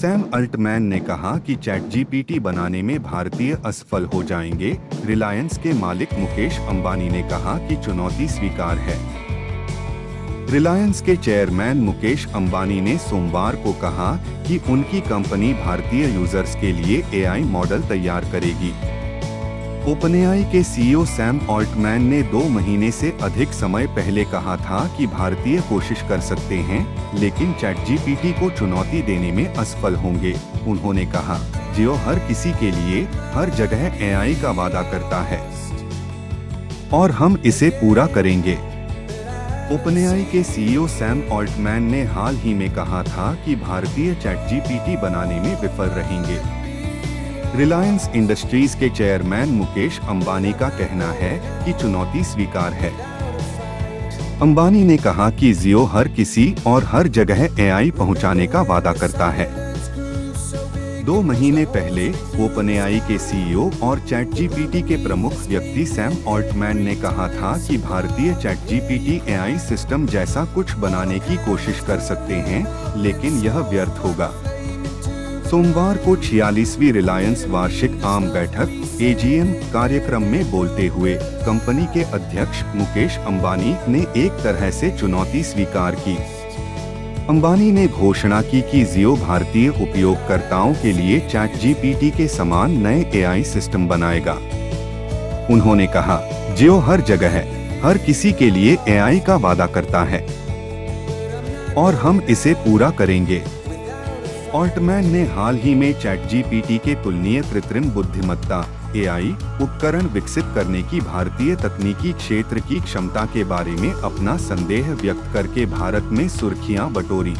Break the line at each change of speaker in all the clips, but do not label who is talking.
Sam Altman ने कहा कि चैटजीपीटी बनाने में भारतीय असफल हो जाएंगे। रिलायंस के मालिक मुकेश अंबानी ने कहा कि चुनौती स्वीकार है। रिलायंस के चेयरमैन मुकेश अंबानी ने सोमवार को कहा कि उनकी कंपनी भारतीय यूजर्स के लिए एआई मॉडल तैयार करेगी। ओपनएआई के सीईओ सैम अल्टमैन ने 2 महीने से अधिक समय पहले कहा था कि भारतीय कोशिश कर सकते हैं, लेकिन चैटजीपीटी को चुनौती देने में असफल होंगे। उन्होंने कहा, जियो हर किसी के लिए हर जगह एआई का वादा करता है और हम इसे पूरा करेंगे। ओपनएआई के सीईओ सैम अल्टमैन ने हाल ही में कहा था कि भारतीय चैटजीपीटी बनाने में विफल रहेंगे। रिलायंस इंडस्ट्रीज के चेयरमैन मुकेश अंबानी का कहना है कि चुनौती स्वीकार है। अंबानी ने कहा कि जियो हर किसी और हर जगह एआई पहुंचाने का वादा करता है। 2 महीने पहले ओपनएआई के सीईओ और चैटजीपीटी के प्रमुख व्यक्ति सैम अल्टमैन ने कहा था कि भारतीय चैटजीपीटी एआई सिस्टम जैसा कुछ बनाने की कोशिश कर सकते हैं, लेकिन यह व्यर्थ होगा। सोमवार को 46वीं रिलायंस वार्षिक आम बैठक एजीएम कार्यक्रम में बोलते हुए कंपनी के अध्यक्ष मुकेश अंबानी ने एक तरह से चुनौती स्वीकार की। अंबानी ने घोषणा की कि जियो भारतीय उपयोगकर्ताओं के लिए चैटजीपीटी के समान नए एआई सिस्टम बनाएगा। उन्होंने कहा, जियो हर जगह हर किसी के लिए एआई का वादा करता है और हम इसे पूरा करेंगे। अल्टमैन ने हाल ही में चैटजीपीटी के तुलनीय कृत्रिम बुद्धिमत्ता एआई उपकरण विकसित करने की भारतीय तकनीकी क्षेत्र की क्षमता के बारे में अपना संदेह व्यक्त करके भारत में सुर्खियां बटोरी।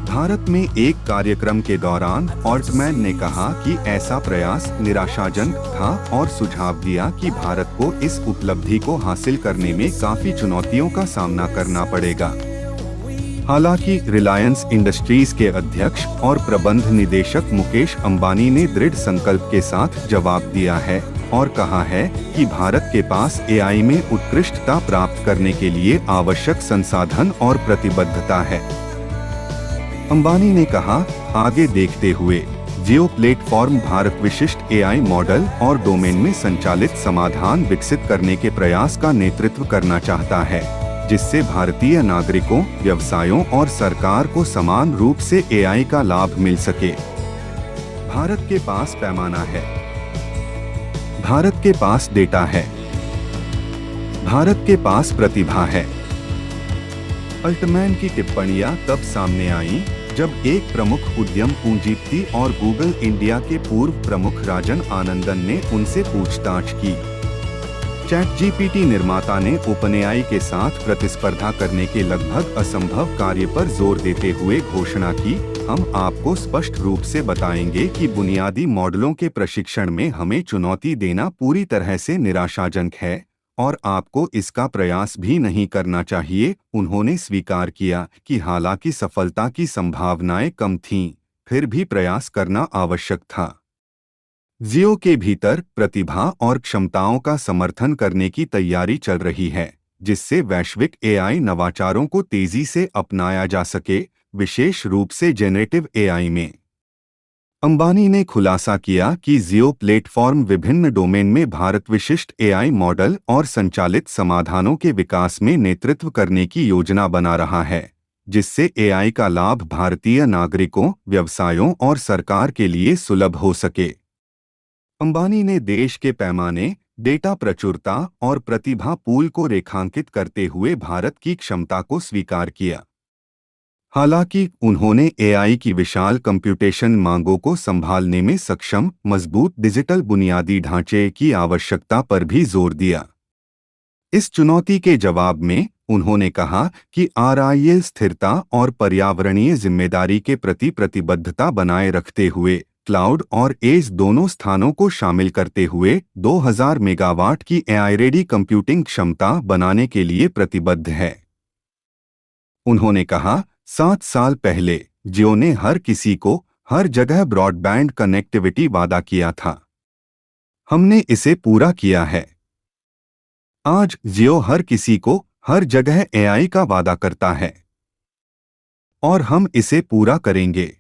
भारत में एक कार्यक्रम के दौरान अल्टमैन ने कहा कि ऐसा प्रयास निराशाजनक था और सुझाव दिया कि भारत को इस उपलब्धि को हासिल करने में काफी चुनौतियों का सामना करना पड़ेगा। हालांकि रिलायंस इंडस्ट्रीज के अध्यक्ष और प्रबंध निदेशक मुकेश अंबानी ने दृढ़ संकल्प के साथ जवाब दिया है और कहा है कि भारत के पास एआई में उत्कृष्टता प्राप्त करने के लिए आवश्यक संसाधन और प्रतिबद्धता है। अंबानी ने कहा, आगे देखते हुए जियो प्लेटफॉर्म भारत विशिष्ट एआई मॉडल और डोमेन में संचालित समाधान विकसित करने के प्रयास का नेतृत्व करना चाहता है, जिससे भारतीय नागरिकों, व्यवसायों और सरकार को समान रूप से एआई का लाभ मिल सके। भारत के पास पैमाना है, भारत के पास डेटा है, भारत के पास प्रतिभा है। अल्टमैन की टिप्पणियां तब सामने आईं जब एक प्रमुख उद्यम पूंजीपति और गूगल इंडिया के पूर्व प्रमुख राजन आनंदन ने उनसे पूछताछ की। चैटजीपीटी निर्माता ने ओपनएआई के साथ प्रतिस्पर्धा करने के लगभग असंभव कार्य पर जोर देते हुए घोषणा की, हम आपको स्पष्ट रूप से बताएंगे कि बुनियादी मॉडलों के प्रशिक्षण में हमें चुनौती देना पूरी तरह से निराशाजनक है और आपको इसका प्रयास भी नहीं करना चाहिए। उन्होंने स्वीकार किया कि हालांकि सफलता की संभावनाएं कम थीं, फिर भी प्रयास करना आवश्यक था। जियो के भीतर प्रतिभा और क्षमताओं का समर्थन करने की तैयारी चल रही है, जिससे वैश्विक एआई नवाचारों को तेजी से अपनाया जा सके, विशेष रूप से जेनरेटिव एआई में। अंबानी ने खुलासा किया कि जियो प्लेटफॉर्म विभिन्न डोमेन में भारत विशिष्ट एआई मॉडल और संचालित समाधानों के विकास में नेतृत्व करने की योजना बना रहा है, जिससे एआई का लाभ भारतीय नागरिकों, व्यवसायों और सरकार के लिए सुलभ हो सके। अंबानी ने देश के पैमाने, डेटा प्रचुरता और प्रतिभा पूल को रेखांकित करते हुए भारत की क्षमता को स्वीकार किया। हालांकि उन्होंने एआई की विशाल कंप्यूटेशन मांगों को संभालने में सक्षम मजबूत डिजिटल बुनियादी ढांचे की आवश्यकता पर भी जोर दिया। इस चुनौती के जवाब में उन्होंने कहा कि आरआईएल स्थिरता और पर्यावरणीय जिम्मेदारी के प्रति प्रतिबद्धता बनाए रखते हुए क्लाउड और एज दोनों स्थानों को शामिल करते हुए 2000 मेगावाट की एआई रेडी कंप्यूटिंग क्षमता बनाने के लिए प्रतिबद्ध है। उन्होंने कहा, 7 साल पहले जियो ने हर किसी को हर जगह ब्रॉडबैंड कनेक्टिविटी वादा किया था। हमने इसे पूरा किया है। आज जियो हर किसी को हर जगह एआई का वादा करता है और हम इसे पूरा करेंगे।